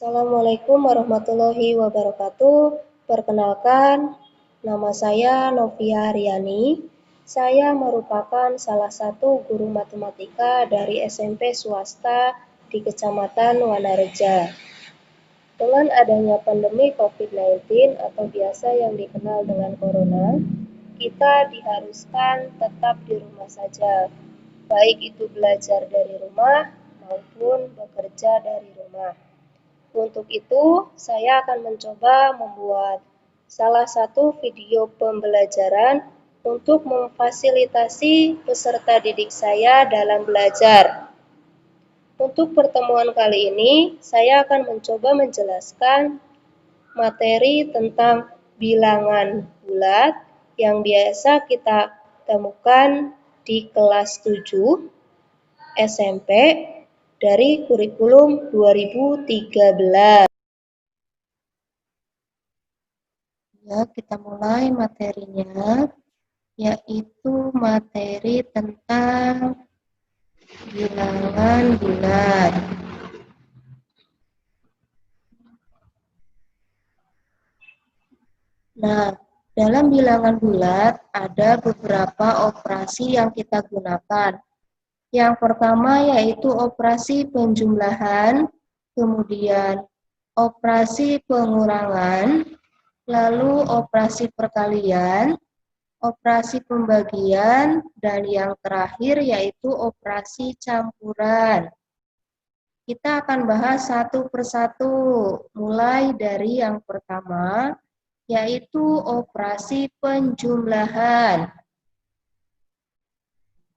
Assalamualaikum warahmatullahi wabarakatuh. Perkenalkan, nama saya Novia Riani. Saya merupakan salah satu guru matematika dari SMP swasta di Kecamatan Wanareja. Dengan adanya pandemi COVID-19 atau biasa yang dikenal dengan Corona, kita diharuskan tetap di rumah saja, baik itu belajar dari rumah maupun bekerja dari rumah. Untuk itu, saya akan mencoba membuat salah satu video pembelajaran untuk memfasilitasi peserta didik saya dalam belajar. Untuk pertemuan kali ini, saya akan mencoba menjelaskan materi tentang bilangan bulat yang biasa kita temukan di kelas 7 SMP dari kurikulum 2013. Ya, kita mulai materinya, yaitu materi tentang bilangan bulat. Nah, dalam bilangan bulat ada beberapa operasi yang kita gunakan. Yang pertama yaitu operasi penjumlahan, kemudian operasi pengurangan, lalu operasi perkalian, operasi pembagian, dan yang terakhir yaitu operasi campuran. Kita akan bahas satu persatu, mulai dari yang pertama, yaitu operasi penjumlahan.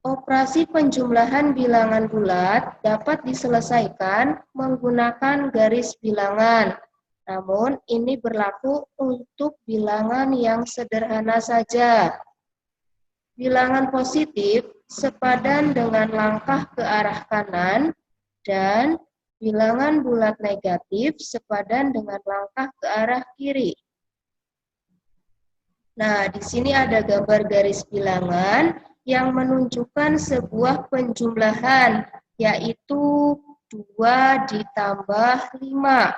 Operasi penjumlahan bilangan bulat dapat diselesaikan menggunakan garis bilangan. Namun, ini berlaku untuk bilangan yang sederhana saja. Bilangan positif sepadan dengan langkah ke arah kanan dan bilangan bulat negatif sepadan dengan langkah ke arah kiri. Nah, di sini ada gambar garis bilangan yang menunjukkan sebuah penjumlahan, yaitu 2 ditambah 5.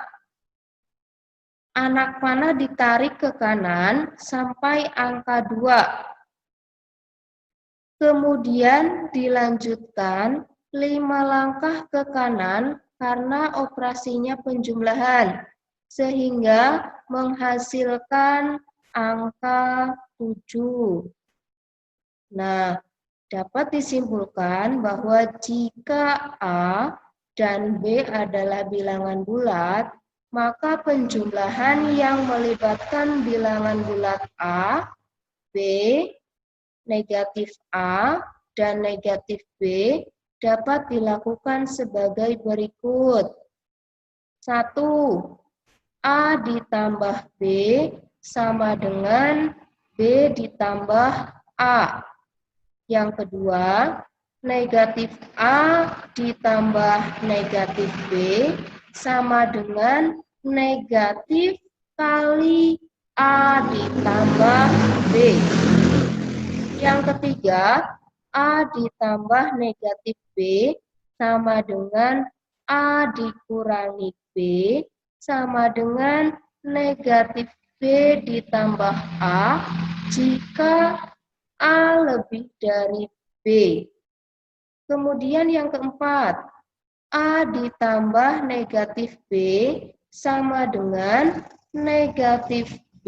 Anak panah ditarik ke kanan sampai angka 2. Kemudian dilanjutkan 5 langkah ke kanan karena operasinya penjumlahan, sehingga menghasilkan angka 7. Nah, dapat disimpulkan bahwa jika A dan B adalah bilangan bulat, maka penjumlahan yang melibatkan bilangan bulat A, B, negatif A, dan negatif B dapat dilakukan sebagai berikut. 1. A ditambah B sama dengan B ditambah A. Yang kedua, negatif A ditambah negatif B sama dengan negatif kali A ditambah B. Yang ketiga, A ditambah negatif B sama dengan A dikurangi B sama dengan negatif B ditambah A jika A lebih dari B. Kemudian yang keempat, A ditambah negatif B sama dengan negatif B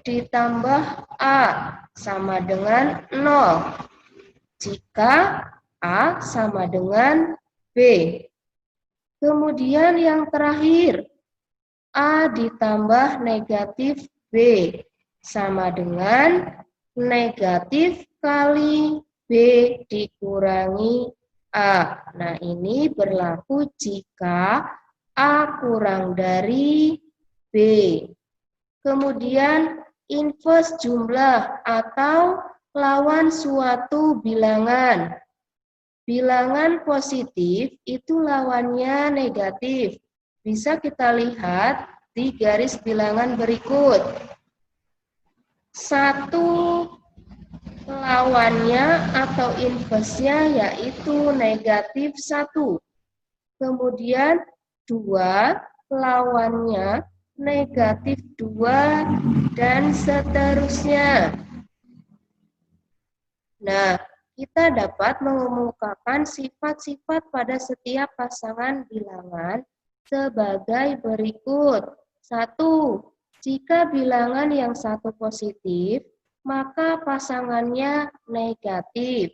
ditambah A sama dengan 0. Jika A sama dengan B. Kemudian yang terakhir, A ditambah negatif B sama dengan negatif kali B dikurangi A. Nah, ini berlaku jika A kurang dari B. Kemudian inverse jumlah atau lawan suatu bilangan. Bilangan positif itu lawannya negatif. Bisa kita lihat di garis bilangan berikut. 1 lawannya atau inverse-nya yaitu negatif 1. Kemudian 2 lawannya negatif 2, dan seterusnya. Nah, kita dapat mengemukakan sifat-sifat pada setiap pasangan bilangan sebagai berikut. 1. Jika bilangan yang satu positif, maka pasangannya negatif.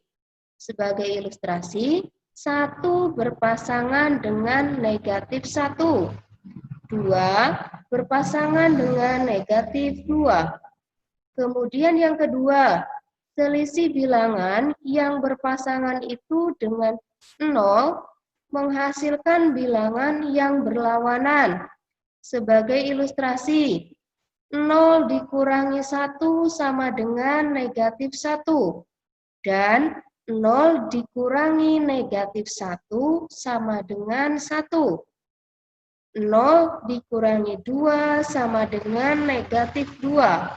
Sebagai ilustrasi, 1 berpasangan dengan negatif 1. 2 berpasangan dengan negatif 2. Kemudian yang kedua, selisih bilangan yang berpasangan itu dengan 0 menghasilkan bilangan yang berlawanan. Sebagai ilustrasi, 0 dikurangi 1 sama dengan negatif 1. Dan 0 dikurangi negatif 1 sama dengan 1. 0 dikurangi 2 sama dengan negatif 2.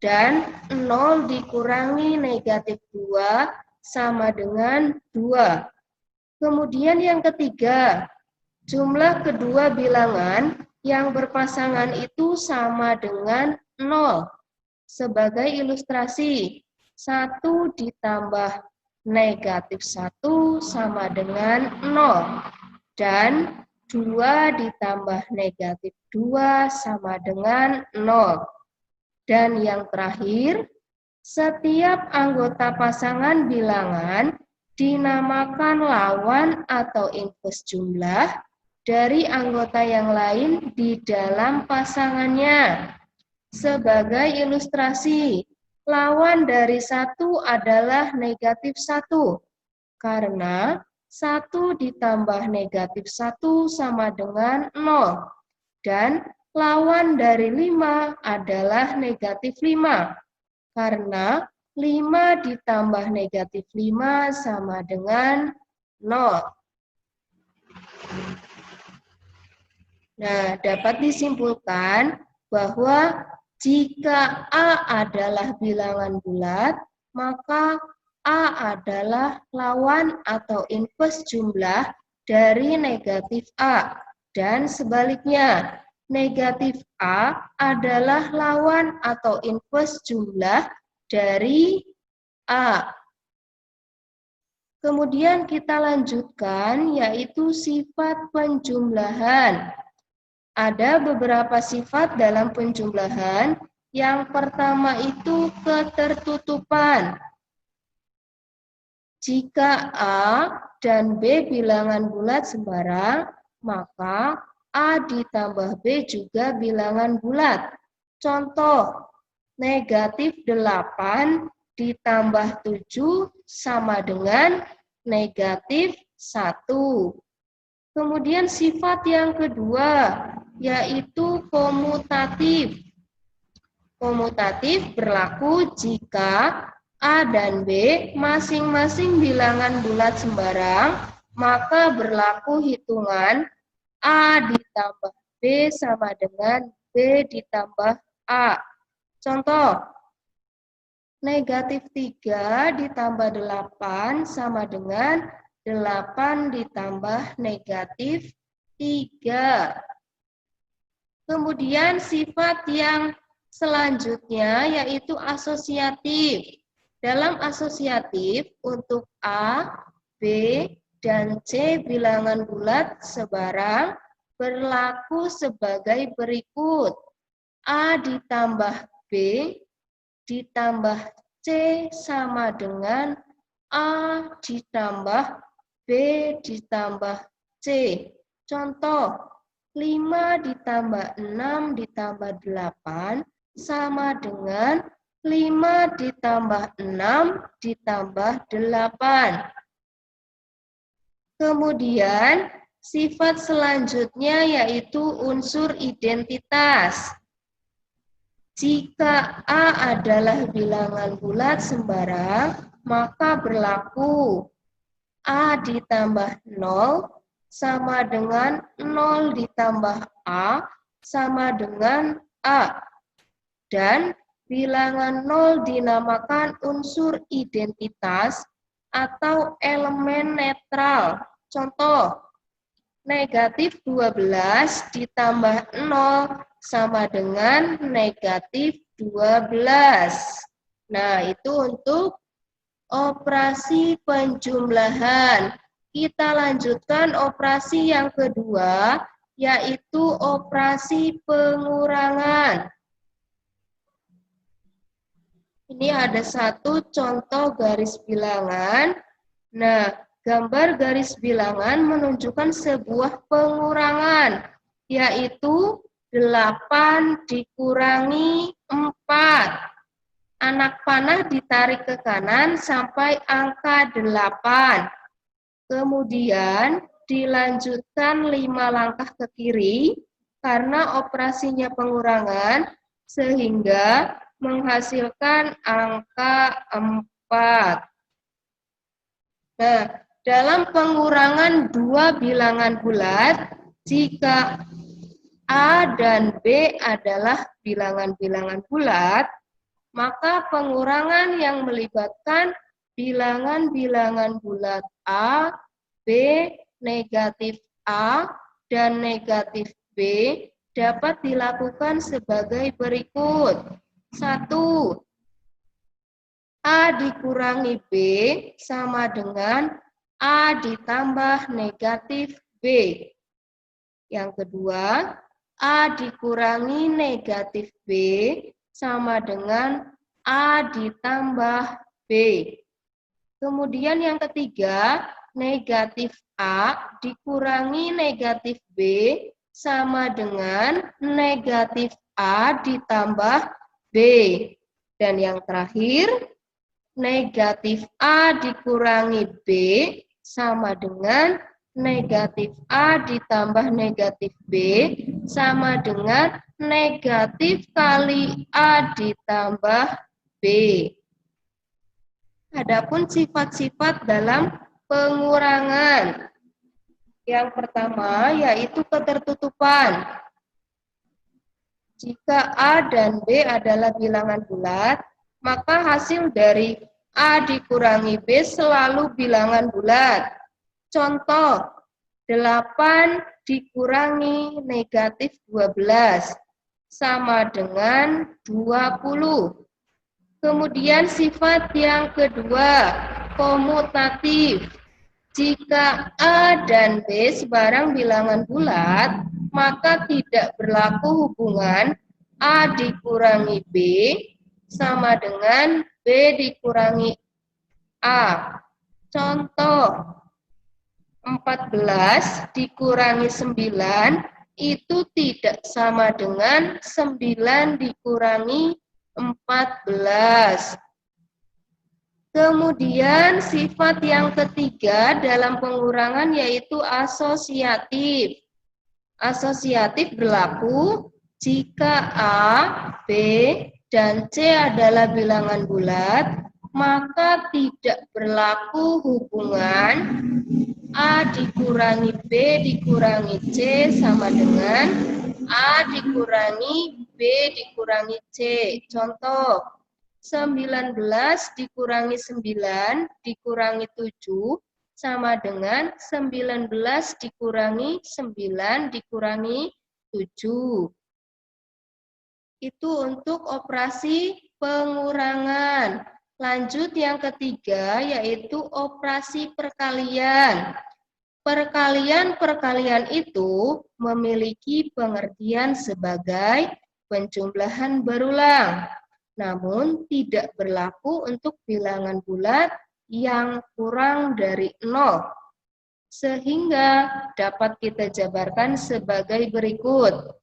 Dan 0 dikurangi negatif 2 sama dengan 2. Kemudian yang ketiga, jumlah kedua bilangan yang berpasangan itu sama dengan 0. Sebagai ilustrasi, 1 ditambah negatif 1 sama dengan 0. Dan 2 ditambah negatif 2 sama dengan 0. Dan yang terakhir, setiap anggota pasangan bilangan dinamakan lawan atau invers jumlah dari anggota yang lain di dalam pasangannya. Sebagai ilustrasi, lawan dari 1 adalah negatif 1, karena 1 ditambah negatif 1 sama dengan 0. Dan lawan dari 5 adalah negatif 5, karena 5 ditambah negatif 5 sama dengan 0. Nah, dapat disimpulkan bahwa jika A adalah bilangan bulat, maka A adalah lawan atau invers jumlah dari negatif A. Dan sebaliknya, negatif A adalah lawan atau invers jumlah dari A. Kemudian kita lanjutkan, yaitu sifat penjumlahan. Ada beberapa sifat dalam penjumlahan. Yang pertama itu ketertutupan. Jika A dan B bilangan bulat sembarang, maka A ditambah B juga bilangan bulat. Contoh, negatif 8 ditambah 7 sama dengan negatif 1. Kemudian sifat yang kedua, yaitu komutatif. Komutatif berlaku jika A dan B masing-masing bilangan bulat sembarang, maka berlaku hitungan A ditambah B sama dengan B ditambah A. Contoh, negatif 3 ditambah 8 sama dengan 8 ditambah negatif 3. Kemudian sifat yang selanjutnya yaitu asosiatif. Dalam asosiatif, untuk A, B, dan C bilangan bulat sebarang berlaku sebagai berikut. A ditambah B ditambah C sama dengan A ditambah B ditambah C. Contoh, 5 ditambah 6 ditambah 8 sama dengan 5 ditambah 6 ditambah 8. Kemudian, sifat selanjutnya yaitu unsur identitas. Jika A adalah bilangan bulat sembarang, maka berlaku A ditambah 0 sama dengan 0 ditambah A sama dengan A. Dan bilangan 0 dinamakan unsur identitas atau elemen netral. Contoh, Negatif 12 ditambah 0 sama dengan negatif 12. Nah, itu untuk operasi penjumlahan. Kita lanjutkan operasi yang kedua, yaitu operasi pengurangan. Ini ada satu contoh garis bilangan. Nah, gambar garis bilangan menunjukkan sebuah pengurangan, yaitu 8 dikurangi 4. Anak panah ditarik ke kanan sampai angka 8. Kemudian dilanjutkan 5 langkah ke kiri karena operasinya pengurangan sehingga menghasilkan angka 4. Nah, dalam pengurangan dua bilangan bulat, jika A dan B adalah bilangan-bilangan bulat, maka pengurangan yang melibatkan bilangan-bilangan bulat A, B, negatif A, dan negatif B dapat dilakukan sebagai berikut. 1. A dikurangi B sama dengan A ditambah negatif B. Yang kedua, A dikurangi negatif B sama dengan A ditambah B. Kemudian yang ketiga, negatif A dikurangi negatif B sama dengan negatif A ditambah B. Dan yang terakhir, negatif A dikurangi B sama dengan negatif A ditambah negatif B sama dengan negatif kali A ditambah B. Adapun sifat-sifat dalam pengurangan. Yang pertama yaitu ketertutupan. Jika A dan B adalah bilangan bulat, maka hasil dari A dikurangi B selalu bilangan bulat. Contoh, 8 dikurangi negatif 12 sama dengan 20. Kemudian sifat yang kedua, komutatif. Jika A dan B sebarang bilangan bulat, maka tidak berlaku hubungan A dikurangi B sama dengan B dikurangi A. Contoh, 14 dikurangi 9 itu tidak sama dengan 9 dikurangi 14. Kemudian sifat yang ketiga dalam pengurangan yaitu asosiatif. Asosiatif berlaku jika A, B, dan C adalah bilangan bulat, maka tidak berlaku hubungan A dikurangi B dikurangi C sama dengan A dikurangi B dikurangi C. Contoh, 19 dikurangi 9 dikurangi 7 sama dengan 19 dikurangi 9 dikurangi 7. Itu untuk operasi pengurangan. Lanjut yang ketiga yaitu operasi perkalian. Perkalian-perkalian itu memiliki pengertian sebagai penjumlahan berulang, namun tidak berlaku untuk bilangan bulat yang kurang dari 0. Sehingga dapat kita jabarkan sebagai berikut.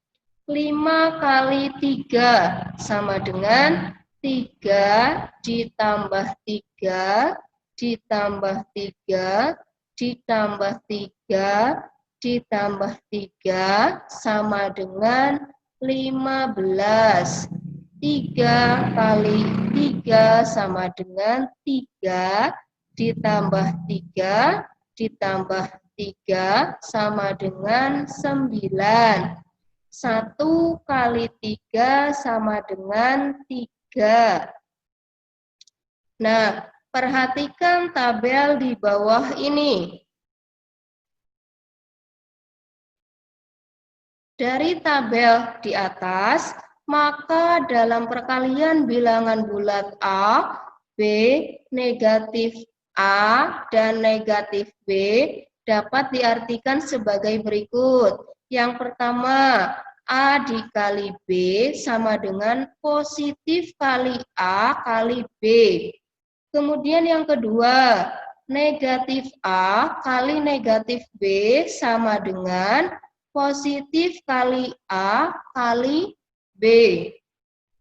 5 kali 3 sama dengan 3 ditambah 3 ditambah 3 ditambah 3 ditambah 3 sama dengan 15. 3 kali 3 sama dengan 3 ditambah 3 ditambah 3 sama dengan 9. 1 kali 3 sama dengan 3. Nah, perhatikan tabel di bawah ini. Dari tabel di atas, maka dalam perkalian bilangan bulat A, B, negatif A, dan negatif B dapat diartikan sebagai berikut. Yang pertama, A dikali B sama dengan positif kali A kali B. Kemudian yang kedua, negatif A kali negatif B sama dengan positif kali A kali B.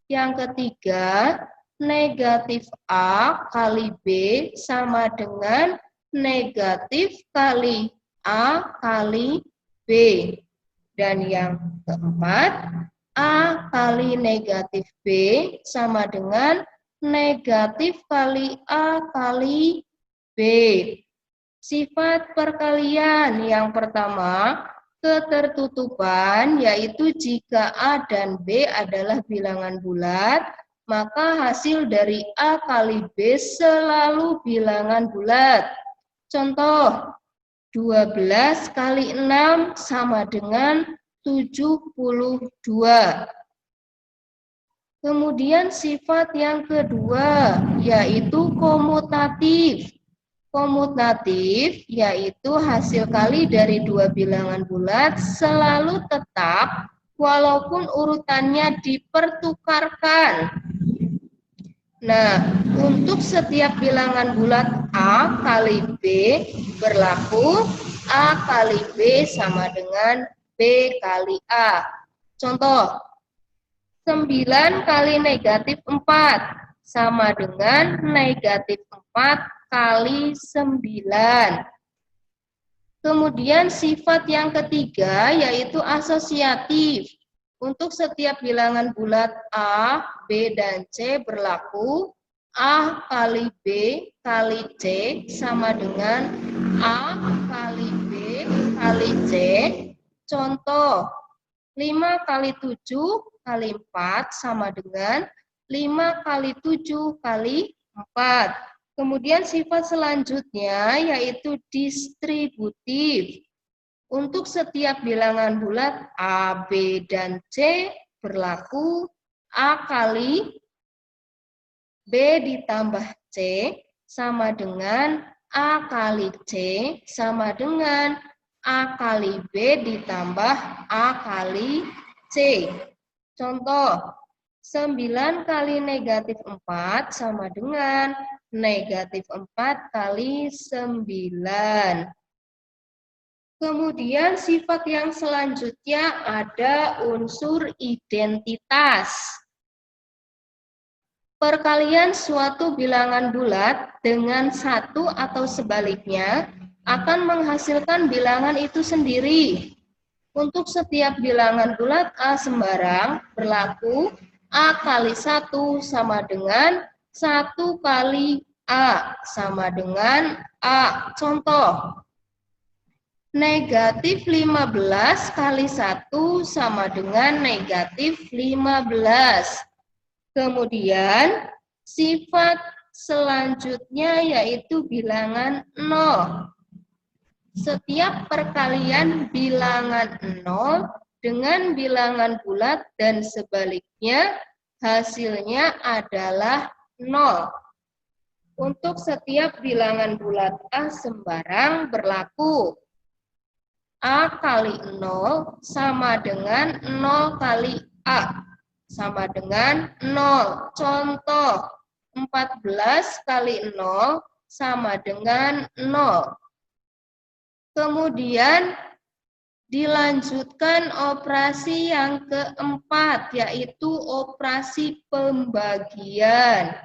Yang ketiga, negatif A kali B sama dengan negatif kali A kali B. Dan yang keempat, A kali negatif B sama dengan negatif kali A kali B. Sifat perkalian yang pertama, ketertutupan, yaitu jika A dan B adalah bilangan bulat, maka hasil dari A kali B selalu bilangan bulat. Contoh, 12 kali 6 sama dengan 72. Kemudian sifat yang kedua, yaitu komutatif. Komutatif yaitu hasil kali dari dua bilangan bulat selalu tetap walaupun urutannya dipertukarkan. Nah, untuk setiap bilangan bulat A kali B berlaku A kali B sama dengan B kali A. Contoh, 9 kali negatif 4 sama dengan negatif 4 kali 9. Kemudian sifat yang ketiga yaitu asosiatif. Untuk setiap bilangan bulat A, B, dan C berlaku A kali B kali C sama dengan A kali B kali C. Contoh, 5 kali 7 kali 4 sama dengan 5 kali 7 kali 4. Kemudian sifat selanjutnya yaitu distributif. Untuk setiap bilangan bulat A, B, dan C berlaku A kali B ditambah C sama dengan A kali C sama dengan A kali B ditambah A kali C. Contoh, 9 kali negatif 4 sama dengan negatif 4 kali 9. Kemudian sifat yang selanjutnya ada unsur identitas. Perkalian suatu bilangan bulat dengan satu atau sebaliknya akan menghasilkan bilangan itu sendiri. Untuk setiap bilangan bulat A sembarang berlaku A kali 1 sama dengan 1 kali A sama dengan A. Contoh, negatif 15 kali 1 sama dengan negatif 15. Kemudian sifat selanjutnya yaitu bilangan 0. Setiap perkalian bilangan 0 dengan bilangan bulat dan sebaliknya hasilnya adalah 0. Untuk setiap bilangan bulat A sembarang berlaku A kali 0 sama dengan 0 kali A sama dengan 0. Contoh, 14 kali 0 sama dengan 0. Kemudian dilanjutkan operasi yang keempat, yaitu operasi pembagian.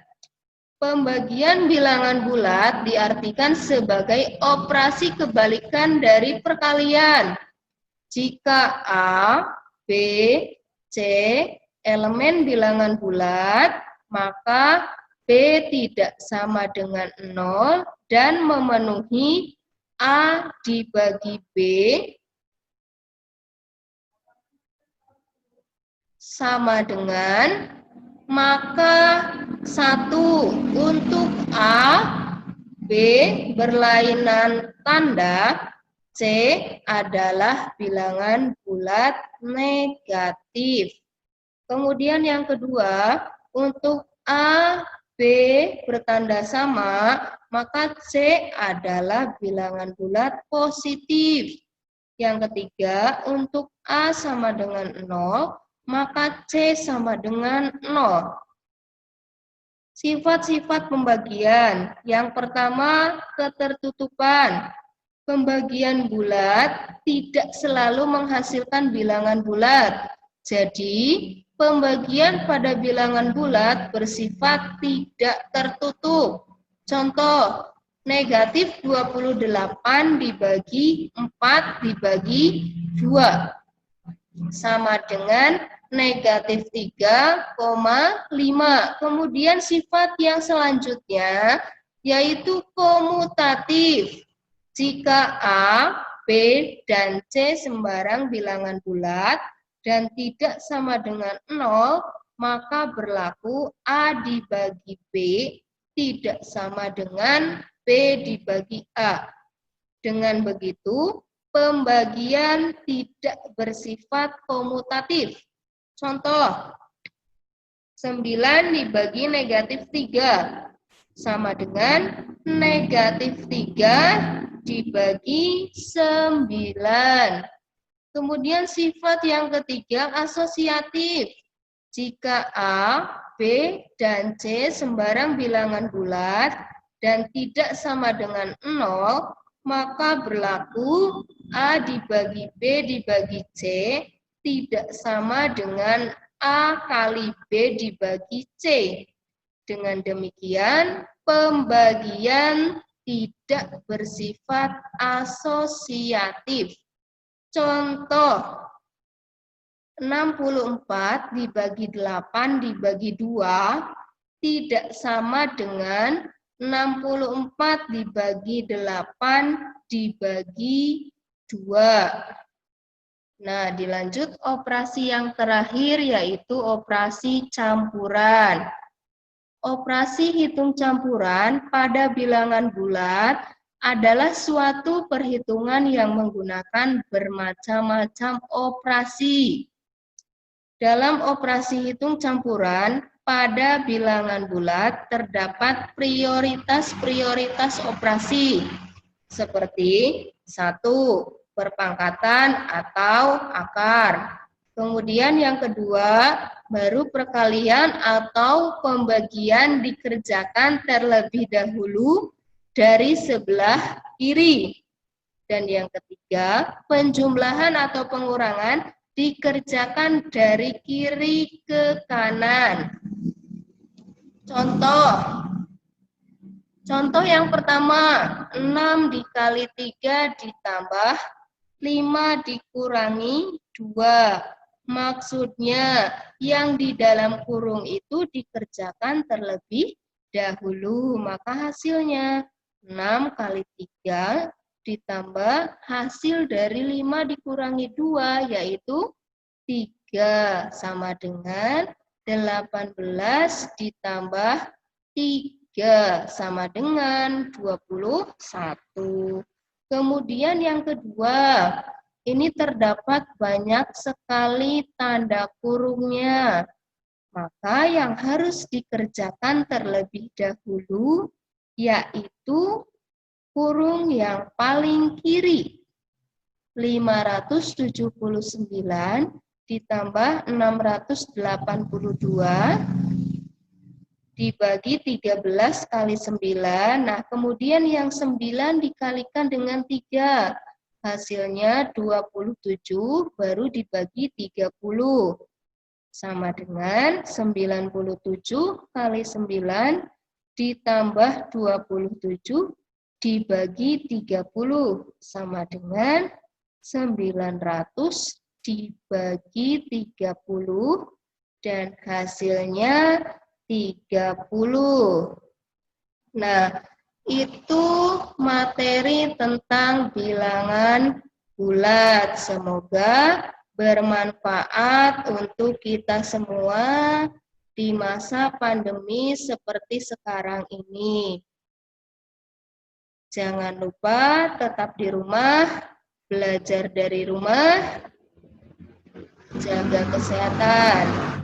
Pembagian bilangan bulat diartikan sebagai operasi kebalikan dari perkalian. Jika A, B, C elemen bilangan bulat, maka B tidak sama dengan 0 dan memenuhi A dibagi B sama dengan, maka 1 untuk A, B berlainan tanda C adalah bilangan bulat negatif. Kemudian yang kedua, untuk A, B bertanda sama, maka C adalah bilangan bulat positif. Yang ketiga, untuk A sama dengan 0, maka C sama dengan 0. Sifat-sifat pembagian. Yang pertama, ketertutupan. Pembagian bulat tidak selalu menghasilkan bilangan bulat. Jadi, pembagian pada bilangan bulat bersifat tidak tertutup. Contoh, negatif 28 dibagi 4 dibagi 2. Sama dengan negatif 3,5. Kemudian sifat yang selanjutnya yaitu komutatif. Jika A, B, dan C sembarang bilangan bulat dan tidak sama dengan 0, maka berlaku A dibagi B tidak sama dengan B dibagi A. Dengan begitu, pembagian tidak bersifat komutatif. Contoh, 9 dibagi negatif 3 sama dengan negatif 3 dibagi 9. Kemudian sifat yang ketiga asosiatif. Jika A, B, dan C sembarang bilangan bulat dan tidak sama dengan 0, maka berlaku A dibagi B dibagi C tidak sama dengan A kali B dibagi C. Dengan demikian, pembagian tidak bersifat asosiatif. Contoh, 64 dibagi 8 dibagi 2 tidak sama dengan 64 dibagi 8 dibagi 2. Nah, dilanjut operasi yang terakhir yaitu operasi campuran. Operasi hitung campuran pada bilangan bulat adalah suatu perhitungan yang menggunakan bermacam-macam operasi. Dalam operasi hitung campuran pada bilangan bulat terdapat prioritas-prioritas operasi seperti 1. Perpangkatan atau akar. Kemudian yang kedua, baru perkalian atau pembagian dikerjakan terlebih dahulu dari sebelah kiri. Dan yang ketiga, penjumlahan atau pengurangan dikerjakan dari kiri ke kanan. Contoh yang pertama, 6 dikali 3 ditambah 5 dikurangi 2. Maksudnya, yang di dalam kurung itu dikerjakan terlebih dahulu. Maka hasilnya 6 kali 3 ditambah hasil dari 5 dikurangi 2, yaitu 3. Sama dengan 18 ditambah 3, sama dengan 21. Kemudian yang kedua, ini terdapat banyak sekali tanda kurungnya. Maka yang harus dikerjakan terlebih dahulu yaitu kurung yang paling kiri. 579 ditambah 682 dibagi 13 kali 9. Nah, kemudian yang 9 dikalikan dengan 3. Hasilnya 27 baru dibagi 30. Sama dengan 97 kali 9 ditambah 27 dibagi 30. Sama dengan 900 dibagi 30 dan hasilnya 30. Nah, itu materi tentang bilangan bulat. Semoga bermanfaat untuk kita semua di masa pandemi seperti sekarang ini. Jangan lupa tetap di rumah, belajar dari rumah, jaga kesehatan.